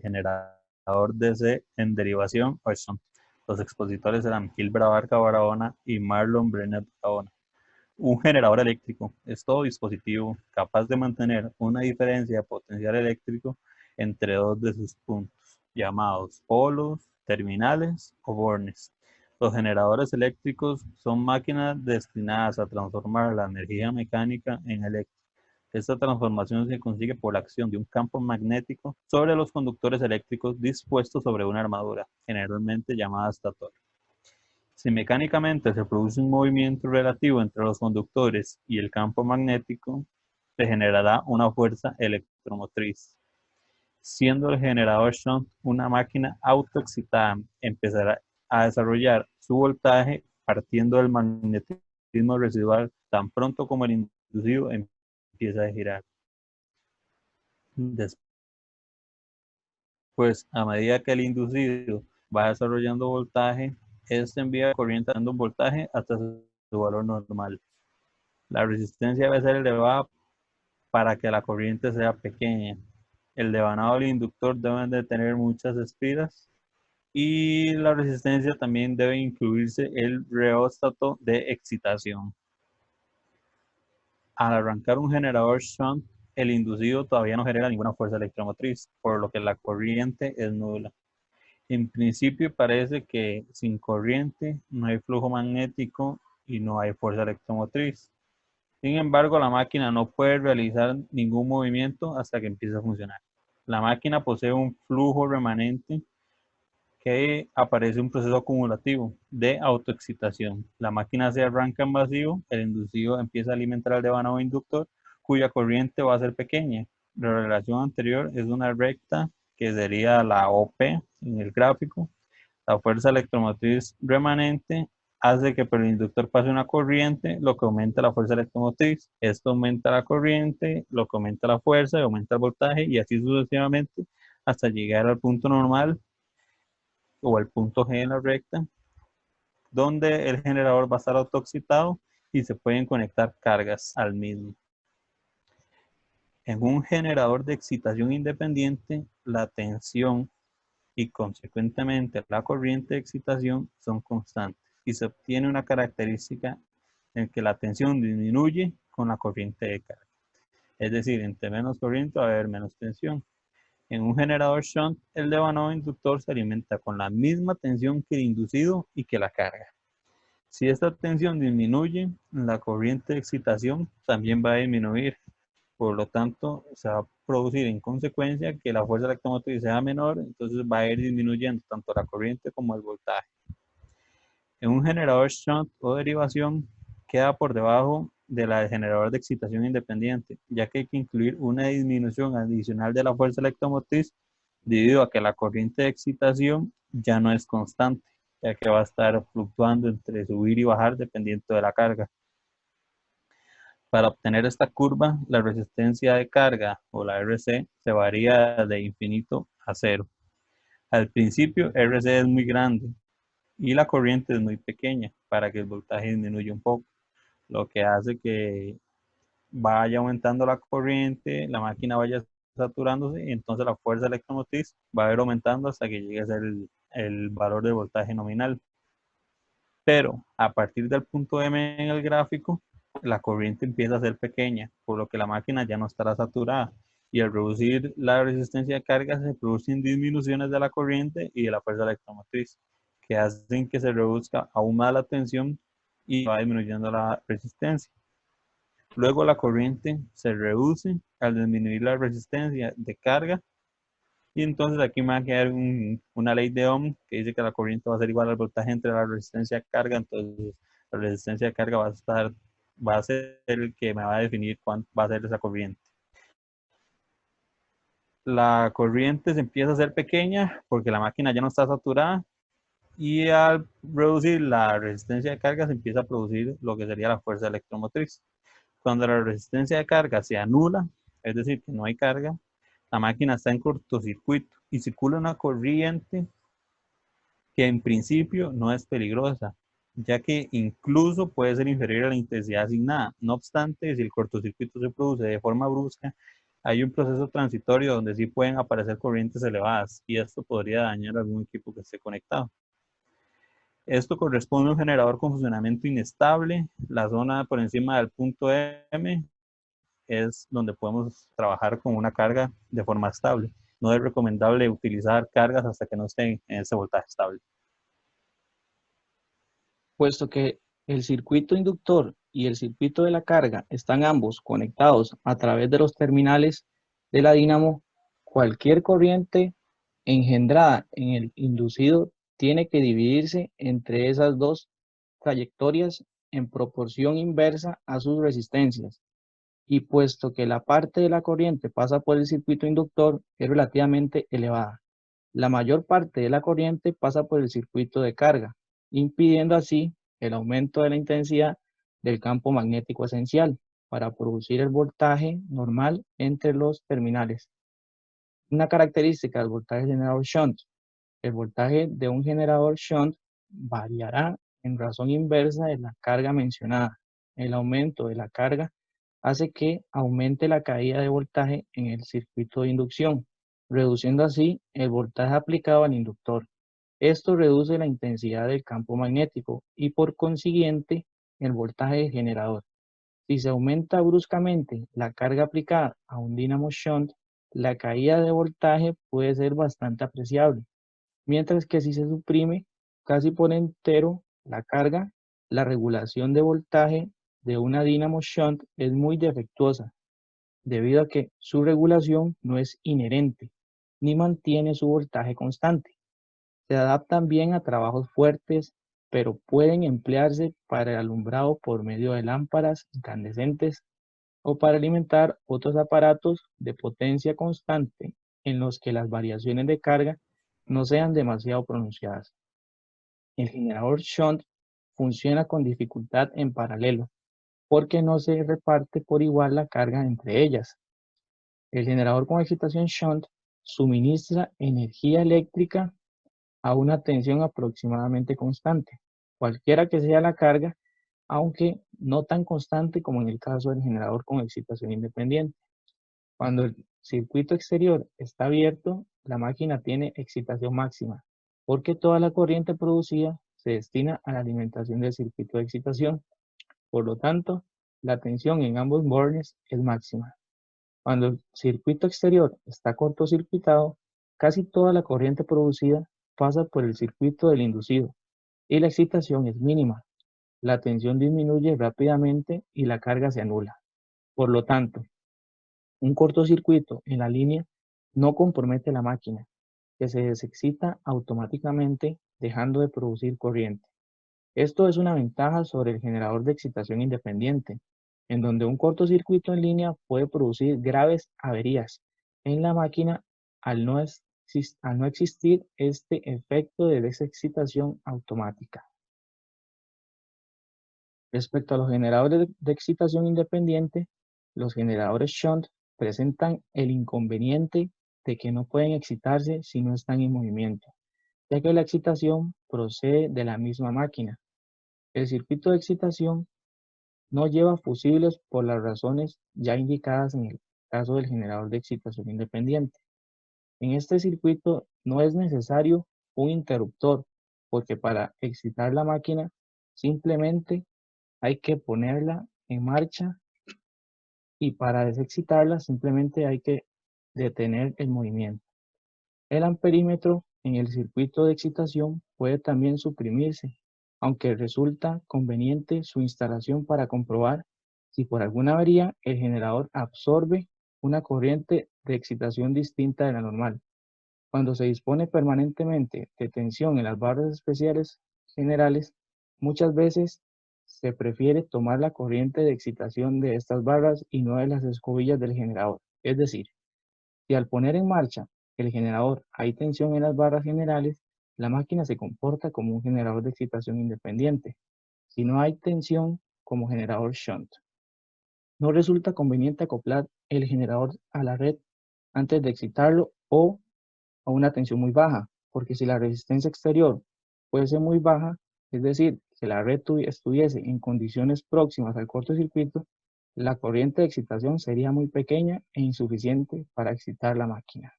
generador DC en derivación o shunt. Los expositores eran Gilbert Abarca Barahona y Marlon Brenner Barahona. Un generador eléctrico es todo dispositivo capaz de mantener una diferencia de potencial eléctrico entre dos de sus puntos, llamados polos, terminales o bornes. Los generadores eléctricos son máquinas destinadas a transformar la energía mecánica en eléctrica. Esta transformación se consigue por la acción de un campo magnético sobre los conductores eléctricos dispuestos sobre una armadura, generalmente llamada estator. Si mecánicamente se produce un movimiento relativo entre los conductores y el campo magnético, se generará una fuerza electromotriz. Siendo el generador shunt una máquina autoexcitada, empezará a desarrollar su voltaje partiendo del magnetismo residual tan pronto como el inducido empieza a girar. Después, a medida que el inducido va desarrollando voltaje, este envía corriente dando un voltaje hasta su valor normal. La resistencia debe ser elevada para que la corriente sea pequeña. El devanado del inductor deben de tener muchas espiras y la resistencia también debe incluirse el reóstato de excitación. Al arrancar un generador shunt, el inducido todavía no genera ninguna fuerza electromotriz, por lo que la corriente es nula. En principio parece que sin corriente no hay flujo magnético y no hay fuerza electromotriz. Sin embargo, la máquina no puede realizar ningún movimiento hasta que empiece a funcionar. La máquina posee un flujo remanente que aparece un proceso acumulativo de autoexcitación. La máquina se arranca en vacío, el inducido empieza a alimentar al devanado inductor, cuya corriente va a ser pequeña. La relación anterior es una recta que sería la OP en el gráfico. La fuerza electromotriz remanente hace que por el inductor pase una corriente, lo que aumenta la fuerza electromotriz. Esto aumenta la corriente, lo que aumenta la fuerza y aumenta el voltaje y así sucesivamente hasta llegar al punto normal o al punto G en la recta, donde el generador va a estar autoexcitado y se pueden conectar cargas al mismo. En un generador de excitación independiente, la tensión y consecuentemente la corriente de excitación son constantes y se obtiene una característica en que la tensión disminuye con la corriente de carga. Es decir, entre menos corriente va a haber menos tensión. En un generador shunt, el devanado inductor se alimenta con la misma tensión que el inducido y que la carga. Si esta tensión disminuye, la corriente de excitación también va a disminuir. Por lo tanto, se va a producir en consecuencia que la fuerza electromotriz sea menor, entonces va a ir disminuyendo tanto la corriente como el voltaje. En un generador shunt o derivación, queda por debajo de la del generador de excitación independiente, ya que hay que incluir una disminución adicional de la fuerza electromotriz debido a que la corriente de excitación ya no es constante, ya que va a estar fluctuando entre subir y bajar dependiendo de la carga. Para obtener esta curva, la resistencia de carga, o la RC, se varía de infinito a cero. Al principio, RC es muy grande y la corriente es muy pequeña para que el voltaje disminuya un poco, lo que hace que vaya aumentando la corriente, la máquina vaya saturándose y entonces la fuerza electromotriz va a ir aumentando hasta que llegue a ser el valor de voltaje nominal. Pero a partir del punto M en el gráfico, la corriente empieza a ser pequeña, por lo que la máquina ya no estará saturada. Y al reducir la resistencia de carga se producen disminuciones de la corriente y de la fuerza electromotriz, que hacen que se reduzca aún más la tensión y va disminuyendo la resistencia. Luego la corriente se reduce al disminuir la resistencia de carga y entonces aquí me va a quedar una ley de Ohm que dice que la corriente va a ser igual al voltaje entre la resistencia de carga. Entonces la resistencia de carga va a ser el que me va a definir cuánto va a ser esa corriente. La corriente se empieza a hacer pequeña porque la máquina ya no está saturada y al reducir la resistencia de carga se empieza a producir lo que sería la fuerza electromotriz. Cuando la resistencia de carga se anula, es decir, que no hay carga, la máquina está en cortocircuito y circula una corriente que en principio no es peligrosa, ya que incluso puede ser inferior a la intensidad asignada. No obstante, si el cortocircuito se produce de forma brusca, Hay un proceso transitorio donde sí pueden aparecer corrientes elevadas y esto podría dañar algún equipo que esté conectado. Esto corresponde a un generador con funcionamiento inestable. La zona por encima del punto M es donde podemos trabajar con una carga de forma estable. No es recomendable utilizar cargas hasta que no estén en ese voltaje estable. Puesto que el circuito inductor y el circuito de la carga están ambos conectados a través de los terminales de la dínamo, cualquier corriente engendrada en el inducido tiene que dividirse entre esas dos trayectorias en proporción inversa a sus resistencias. Y puesto que la parte de la corriente pasa por el circuito inductor es relativamente elevada, la mayor parte de la corriente pasa por el circuito de carga, impidiendo así el aumento de la intensidad del campo magnético esencial para producir el voltaje normal entre los terminales. Una característica del voltaje generador shunt: el voltaje de un generador shunt variará en razón inversa de la carga mencionada. El aumento de la carga hace que aumente la caída de voltaje en el circuito de inducción, reduciendo así el voltaje aplicado al inductor. Esto reduce la intensidad del campo magnético y por consiguiente el voltaje del generador. Si se aumenta bruscamente la carga aplicada a un dínamo shunt, la caída de voltaje puede ser bastante apreciable, mientras que si se suprime casi por entero la carga, la regulación de voltaje de una dínamo shunt es muy defectuosa, debido a que su regulación no es inherente, ni mantiene su voltaje constante. Se adaptan bien a trabajos fuertes, pero pueden emplearse para el alumbrado por medio de lámparas incandescentes o para alimentar otros aparatos de potencia constante en los que las variaciones de carga no sean demasiado pronunciadas. El generador shunt funciona con dificultad en paralelo, porque no se reparte por igual la carga entre ellas. El generador con excitación shunt suministra energía eléctrica a una tensión aproximadamente constante, cualquiera que sea la carga, aunque no tan constante como en el caso del generador con excitación independiente. Cuando el circuito exterior está abierto, la máquina tiene excitación máxima, porque toda la corriente producida se destina a la alimentación del circuito de excitación. Por lo tanto, la tensión en ambos bornes es máxima. Cuando el circuito exterior está cortocircuitado, casi toda la corriente producida pasa por el circuito del inducido y la excitación es mínima. La tensión disminuye rápidamente y la carga se anula. Por lo tanto, un cortocircuito en la línea no compromete la máquina, que se desexcita automáticamente dejando de producir corriente. Esto es una ventaja sobre el generador de excitación independiente, en donde un cortocircuito en línea puede producir graves averías en la máquina al no existir este efecto de desexcitación automática. Respecto a los generadores de excitación independiente, los generadores shunt presentan el inconveniente de que no pueden excitarse si no están en movimiento, ya que la excitación procede de la misma máquina. El circuito de excitación no lleva fusibles por las razones ya indicadas en el caso del generador de excitación independiente. En este circuito no es necesario un interruptor, porque para excitar la máquina simplemente hay que ponerla en marcha y para desexcitarla simplemente hay que detener el movimiento. El amperímetro en el circuito de excitación puede también suprimirse, aunque resulta conveniente su instalación para comprobar si por alguna avería el generador absorbe una corriente de excitación distinta de la normal. Cuando se dispone permanentemente de tensión en las barras especiales generales, muchas veces se prefiere tomar la corriente de excitación de estas barras y no de las escobillas del generador. Es decir, si al poner en marcha el generador hay tensión en las barras generales, la máquina se comporta como un generador de excitación independiente. Si no hay tensión, como generador shunt. No resulta conveniente acoplar el generador a la red antes de excitarlo o a una tensión muy baja, porque si la resistencia exterior puede ser muy baja, es decir, que la red estuviese en condiciones próximas al cortocircuito, la corriente de excitación sería muy pequeña e insuficiente para excitar la máquina.